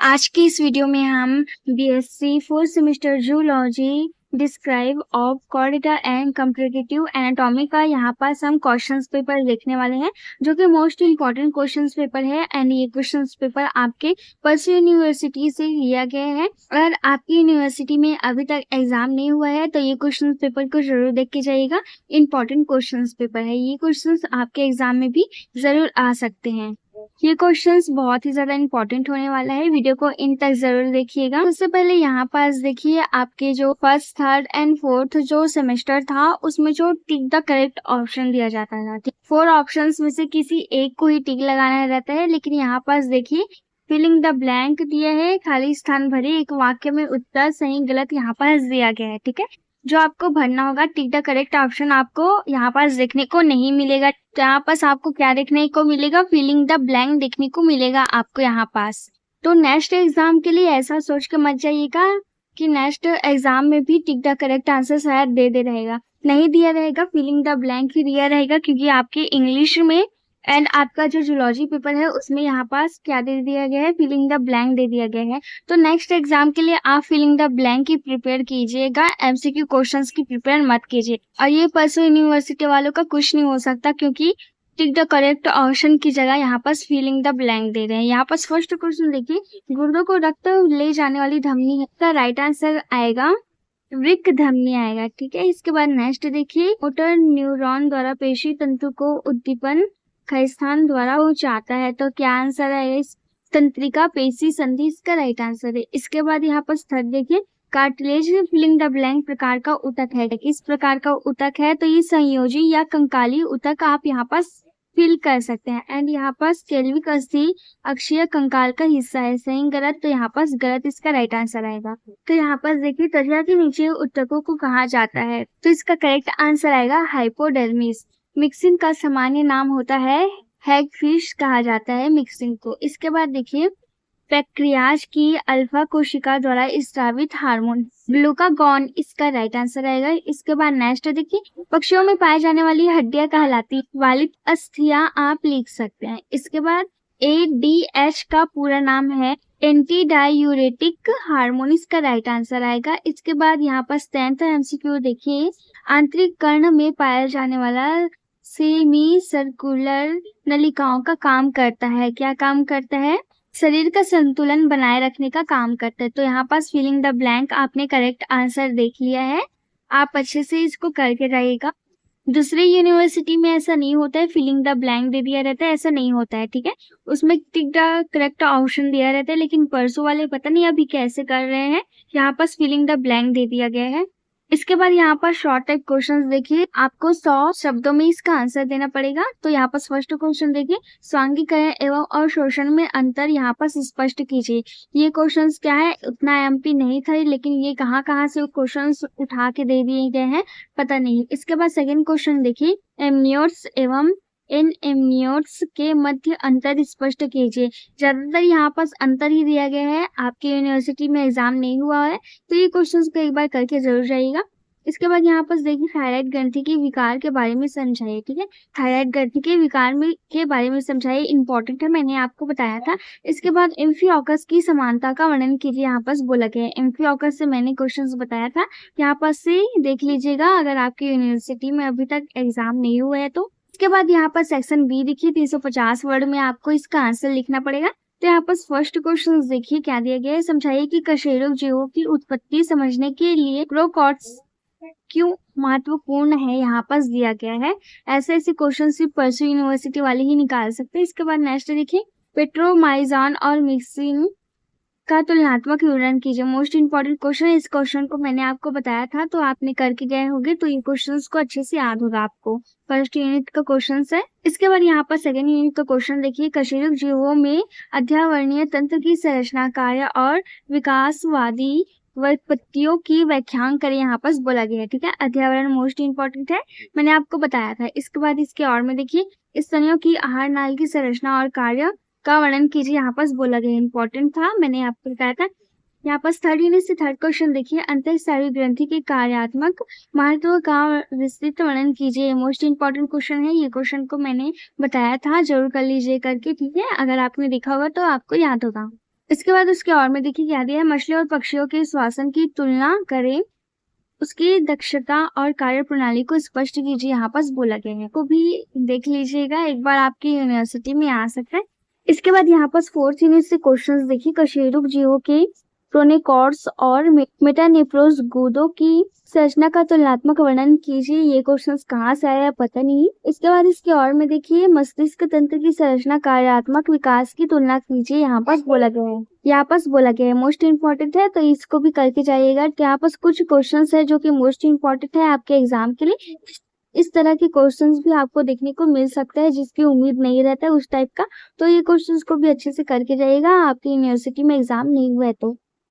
आज की इस वीडियो में हम BSc fourth semester zoology describe of Chordata and comparative anatomy का यहाँ पास हम क्वेश्चंस पेपर देखने वाले हैं, जो कि मोस्ट इम्पॉर्टेंट क्वेश्चंस पेपर है। एंड ये क्वेश्चंस पेपर आपके परसू यूनिवर्सिटी से लिया गया है। अगर आपकी यूनिवर्सिटी में अभी तक एग्जाम नहीं हुआ है तो ये क्वेश्चन पेपर को जरूर देख के जाइएगा। इम्पॉर्टेंट क्वेश्चन पेपर है, ये क्वेश्चन आपके एग्जाम में भी जरूर आ सकते हैं। ये क्वेश्चंस बहुत ही ज्यादा इंपॉर्टेंट होने वाला है, वीडियो को इन तक जरूर देखिएगा। उससे पहले यहाँ पास देखिए, आपके जो फर्स्ट थर्ड एंड फोर्थ जो सेमेस्टर था उसमें जो टिक द करेक्ट ऑप्शन दिया जाता था, 4 ऑप्शंस में से किसी एक को ही टिक लगाना रहता है। लेकिन यहाँ पास देखिए फिलिंग द ब्लैंक दिया है, खाली स्थान भरे, एक वाक्य में उत्तर सही गलत यहाँ पास दिया गया है। ठीक है, जो आपको भरना होगा टिक द करेक्ट ऑप्शन आपको यहाँ पास देखने को नहीं मिलेगा। तो यहाँ पास आपको क्या देखने को मिलेगा, फिलिंग द ब्लैंक देखने को मिलेगा आपको यहाँ पास। तो नेक्स्ट एग्जाम के लिए ऐसा सोच के मत जाइएगा कि नेक्स्ट एग्जाम में भी टिक द करेक्ट आंसर शायद दे रहेगा, नहीं दिया रहेगा, फिलिंग द ब्लैंक ही दिया रहेगा। क्योंकि आपके इंग्लिश में एंड आपका जो जूलॉजी पेपर है उसमें यहाँ पास क्या दे दिया गया है, फिलिंग द ब्लैंक दे दिया गया है। तो नेक्स्ट एग्जाम के लिए आप फिलिंग द ब्लैंक की प्रिपेयर कीजिएगा, एमसीक्यू क्वेश्चंस की प्रिपेयर मत कीजिए। और ये परसों यूनिवर्सिटी वालों का कुछ नहीं हो सकता, क्योंकि टिक द करेक्ट ऑप्शन की जगह यहाँ पास फिलिंग द ब्लैंक दे रहे हैं। यहाँ पास फर्स्ट क्वेश्चन देखिए, गुर्दों को रक्त ले जाने वाली धमनी का राइट आंसर आएगा वृक्क धमनी आएगा। ठीक है, इसके बाद नेक्स्ट देखिए, मोटर न्यूरॉन द्वारा पेशी तंतु को उद्दीपन स्थान द्वारा वो चाहता है, तो क्या आंसर है, इस तंत्रिका पेशी संधि इसका राइट आंसर है। इसके बाद यहाँ पर थर्ड देखिए, कार्टिलेज फिलिंग द ब्लैंक प्रकार का ऊतक है, किस प्रकार का ऊतक है, तो ये संयोजी या कंकाली ऊतक आप यहाँ पास फिल कर सकते हैं। एंड यहाँ पास केल्विक अस्थि अक्षीय कंकाल का हिस्सा है, सही गलत, तो यहाँ पास गलत इसका राइट आंसर आएगा। तो यहाँ पास देखिए, त्वचा के नीचे ऊतकों को कहा जाता है, तो इसका करेक्ट आंसर आएगा हाइपोडर्मिस। मिक्सिन का सामान्य नाम होता है हैगफिश कहा जाता है मिक्सिन को। इसके बाद देखिए, पैक्रियाज की अल्फा कोशिका द्वारा स्रावित हार्मोन ग्लूकागॉन इसका राइट आंसर आएगा। इसके बाद नेक्स्ट देखिए, पक्षियों में पाई जाने वाली हड्डियां कहलाती वालित अस्थियां आप लिख सकते हैं। इसके बाद ADH का पूरा नाम है एंटी डायूरेटिक हार्मोन, इसका राइट आंसर आएगा। इसके बाद यहाँ पर 10th MCQ देखिए, आंतरिक कर्ण में पाया जाने वाला सेमी सर्कुलर नलिकाओं का काम करता है, क्या काम करता है, शरीर का संतुलन बनाए रखने का काम करता है। तो यहाँ पास फिलिंग द ब्लैंक आपने करेक्ट आंसर देख लिया है, आप अच्छे से इसको करके जाइएगा। दूसरी यूनिवर्सिटी में ऐसा नहीं होता है, फिलिंग द ब्लैंक दे दिया रहता है, ऐसा नहीं होता है। ठीक है, उसमें टिक द करेक्ट ऑप्शन दिया रहता है, लेकिन परसों वाले पता नहीं अभी कैसे कर रहे हैं, यहाँ पास फिलिंग द ब्लैंक दे दिया गया है। इसके बाद यहाँ पर शॉर्ट टाइप क्वेश्चंस देखिए, आपको 100 शब्दों में इसका आंसर देना पड़ेगा। तो यहाँ पर फर्स्ट क्वेश्चन देखिए, स्वांगीकरण एवं अवशोषण में अंतर यहाँ पर स्पष्ट कीजिए। ये क्वेश्चंस क्या है, उतना एमपी नहीं था, लेकिन ये कहाँ कहाँ से क्वेश्चंस उठा के दे दिए गए हैं पता नहीं। इसके बाद सेकंड क्वेश्चन देखिए, एमनियोट्स एवं इन एमनियोट्स के मध्य अंतर स्पष्ट कीजिए। ज्यादातर यहाँ पास अंतर ही दिया गया है, आपके यूनिवर्सिटी में एग्जाम नहीं हुआ है तो ये क्वेश्चंस को एक बार करके जरूर जाइएगा। इसके बाद यहाँ पास देखिए, थायराइड ग्रंथि के विकार के बारे में समझाइए। ठीक है, थायराइड ग्रंथि के विकार में के बारे में समझाइए, इंपॉर्टेंट है, मैंने आपको बताया था। इसके बाद एम्फियोकस की समानता का वर्णन कीजिए, यहाँ पास बोला गया है। एम्फियोकस से मैंने क्वेश्चंस बताया था, यहाँ पास से देख लीजिएगा अगर आपकी यूनिवर्सिटी में अभी तक एग्जाम नहीं हुआ है तो। इसके बाद यहाँ पर सेक्शन बी देखिए, 350 वर्ड में आपको इसका आंसर लिखना पड़ेगा। तो यहाँ पर फर्स्ट क्वेश्चन देखिए क्या दिया गया है, समझाइए कि कशेरुक जीवों की उत्पत्ति समझने के लिए प्रोकॉट्स क्यों महत्वपूर्ण है, यहाँ पास दिया गया है। ऐसे क्वेश्चन सिर्फ परसू यूनिवर्सिटी वाले ही निकाल सकते हैं। इसके बाद नेक्स्ट देखिए, पेट्रोमाइजान और मिक्सिन का तुलनात्मक विवरण कीजिए। मोस्ट इंपॉर्टेंट क्वेश्चन है, इस क्वेश्चन को मैंने आपको बताया था तो आपने करके गए होंगे, तो ये क्वेश्चंस को अच्छे से याद होगा आपको। फर्स्ट यूनिट का क्वेश्चन है। इसके बाद यहाँ पर सेकंड यूनिट का क्वेश्चन देखिए, कशेरुक जीवों में अध्यावरणीय तंत्र की संरचना, कार्य और विकासवादी व्युत्पत्तियों की व्याख्यान करें, यहाँ पर बोला गया है। ठीक है, अध्यावरण मोस्ट इंपॉर्टेंट है, मैंने आपको बताया था। इसके बाद इसके और में देखिए, स्तनियों की आहार नाल की संरचना और कार्य का वर्णन कीजिए, यहाँ पास बोला गया, इंपॉर्टेंट था, मैंने आपको बताया था। यहाँ पास थर्ड यूनिट से थर्ड क्वेश्चन देखिए, अंतःस्रावी ग्रंथि के कार्यात्मक महत्व का विस्तृत वर्णन कीजिए। मोस्ट इंपॉर्टेंट क्वेश्चन है, ये क्वेश्चन को मैंने बताया था, जरूर कर लीजिए करके। ठीक है, अगर आपने देखा होगा तो आपको याद होगा। इसके बाद उसके और में देखिए क्या दिया है, मछली और पक्षियों के श्वसन की तुलना करें, उसकी दक्षता और कार्यप्रणाली को स्पष्ट कीजिए, यहाँ पास बोला गया है। को भी देख लीजिएगा, एक बार आपकी यूनिवर्सिटी में आ सकता है। इसके बाद यहाँ पास फोर्थ यूनिट से क्वेश्चंस देखिए, कशेरुक जीवों के प्रोनेकॉर्ड्स और मेटानेप्रोस गूदों की संरचना का तुलनात्मक वर्णन कीजिए। ये क्वेश्चंस कहाँ से आया है पता नहीं। इसके बाद इसके और में देखिए, मस्तिष्क तंत्र की संरचना कार्यात्मक विकास की तुलना कीजिए, यहाँ पास बोला गया है। यहाँ पास बोला गया है मोस्ट इम्पोर्टेंट है, तो इसको भी करके जाइएगा। तो यहाँ पास कुछ क्वेश्चंस है जो कि मोस्ट इम्पोर्टेंट है आपके एग्जाम के लिए। इस तरह के क्वेश्चंस भी आपको देखने को मिल सकता है जिसकी उम्मीद नहीं रहता है उस टाइप का। तो ये क्वेश्चंस को भी अच्छे से करके जाइएगा, आपकी यूनिवर्सिटी में एग्जाम नहीं हुआ है तो।